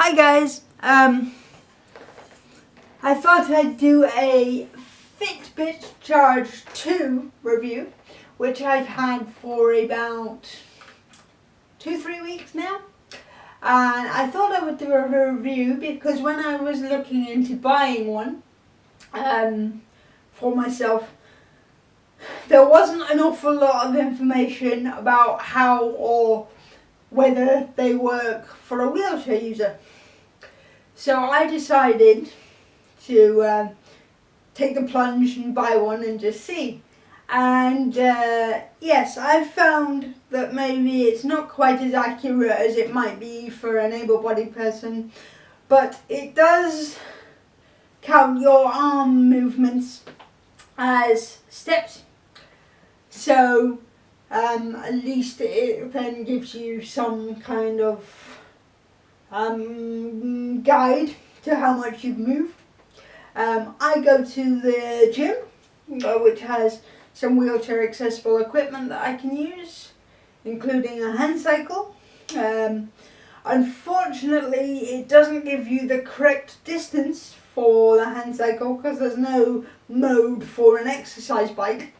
Hi guys, I thought I'd do a fitBit Charge 2 review, which I've had for about 2-3 weeks now. And I thought I would do a review because when I was looking into buying one for myself, there wasn't an awful lot of information about how or whether they work for a wheelchair user. So I decided to take the plunge and buy one and just see. And yes, I've found that maybe it's not quite as accurate as it might be for an able-bodied person, but it does count your arm movements as steps. So at least it then gives you some kind of guide to how much you've moved. I go to the gym, which has some wheelchair accessible equipment that I can use, including a hand cycle. Unfortunately, it doesn't give you the correct distance for the hand cycle because there's no mode for an exercise bike,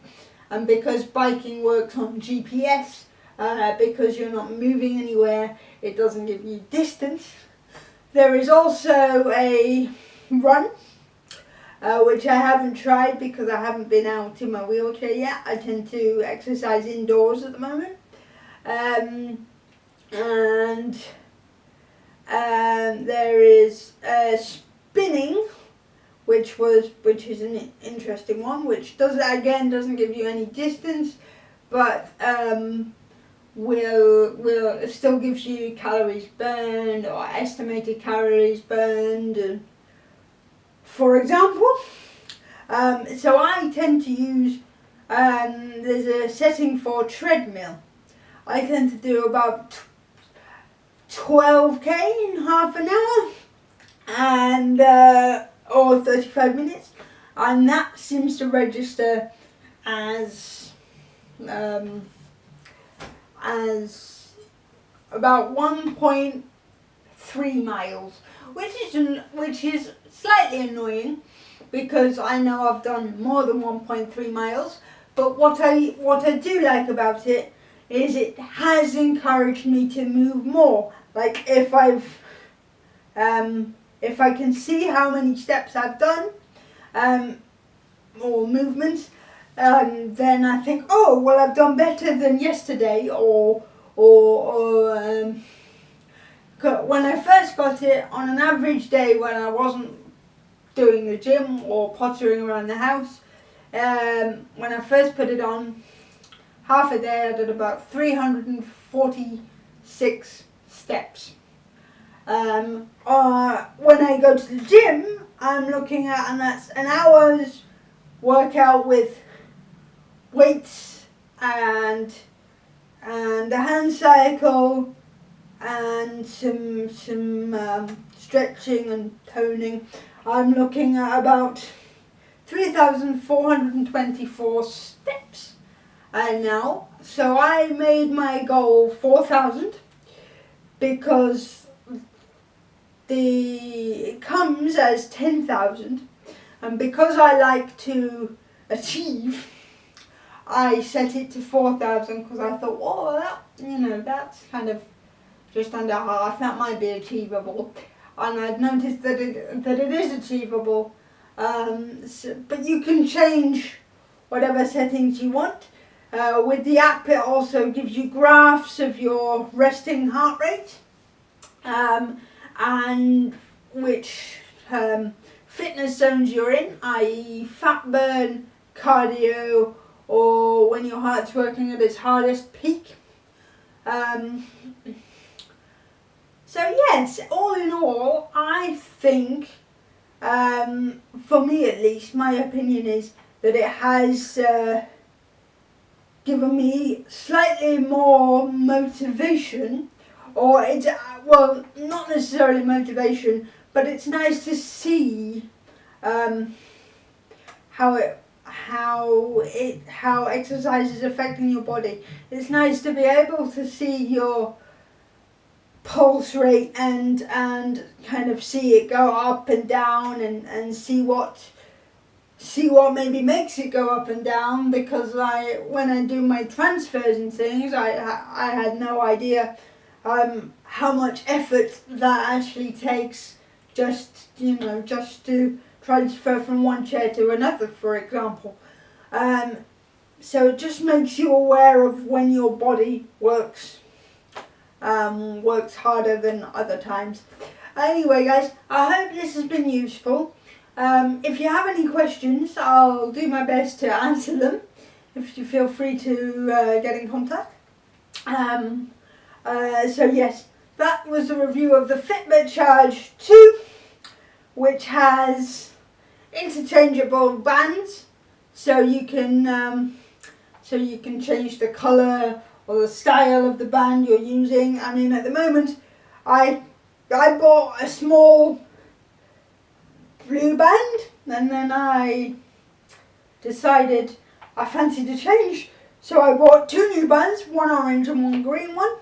and because biking works on GPS, because you're not moving anywhere, it doesn't give you distance. There is also a run, which I haven't tried because I haven't been out in my wheelchair yet. I tend to exercise indoors at the moment. And there is spinning, which is an interesting one, which doesn't give you any distance, but will still gives you calories burned or estimated calories burned, and for example. So I tend to use, there's a setting for treadmill. I tend to do about 12k in half an hour, and or 35 minutes, and that seems to register as about 1.3 miles, which is slightly annoying because I know I've done more than 1.3 miles. But what I do like about it is it has encouraged me to move more. Like if I can see how many steps I've done, or movements, then I think, oh well, I've done better than yesterday, or when I first got it, on an average day when I wasn't doing the gym or pottering around the house, when I first put it on, half a day I did about 346 steps. When I go to the gym, I'm looking at, and that's an hour's workout with weights and a hand cycle and some stretching and toning. I'm looking at about 3,424 steps now. So I made my goal 4,000 because it comes as 10,000, and because I like to achieve, I set it to 4,000 because I thought, oh, that's kind of just under half. That might be achievable, and I've noticed that it is achievable. But you can change whatever settings you want. With the app, it also gives you graphs of your resting heart rate, and which fitness zones you're in, i.e. fat burn, cardio, or when your heart's working at its hardest peak. So yes, all in all, I think, for me at least, my opinion is that it has given me slightly more motivation, or it's, well, not necessarily motivation, but it's nice to see how exercise is affecting your body. It's nice to be able to see your pulse rate and kind of see it go up and down and see what maybe makes it go up and down, because when I do my transfers and things, I had no idea how much effort that actually takes just to transfer from one chair to another, for example. So it just makes you aware of when your body works harder than other times. Anyway, guys, I hope this has been useful. If you have any questions, I'll do my best to answer them. If you feel free to get in contact. So yes, that was a review of the fitBit Charge 2, which has interchangeable bands, so you can change the colour or the style of the band you're using. I mean, at the moment, I bought a small blue band, and then I decided I fancied a change, so I bought 2 new bands, one orange and one green one.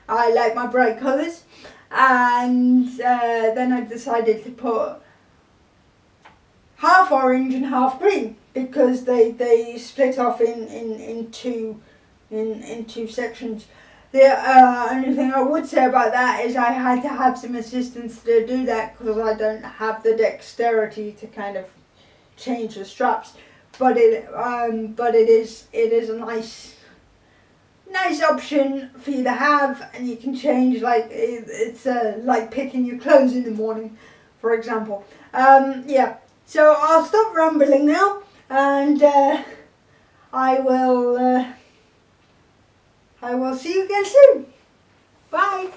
I like my bright colours, and then I decided to put half orange and half green, because they split off in two sections. The only thing I would say about that is I had to have some assistance to do that, because I don't have the dexterity to kind of change the straps. But it is a nice option for you to have, and you can change, like it's like picking your clothes in the morning, for example. Yeah. So I'll stop rambling now, and I will see you again soon. Bye.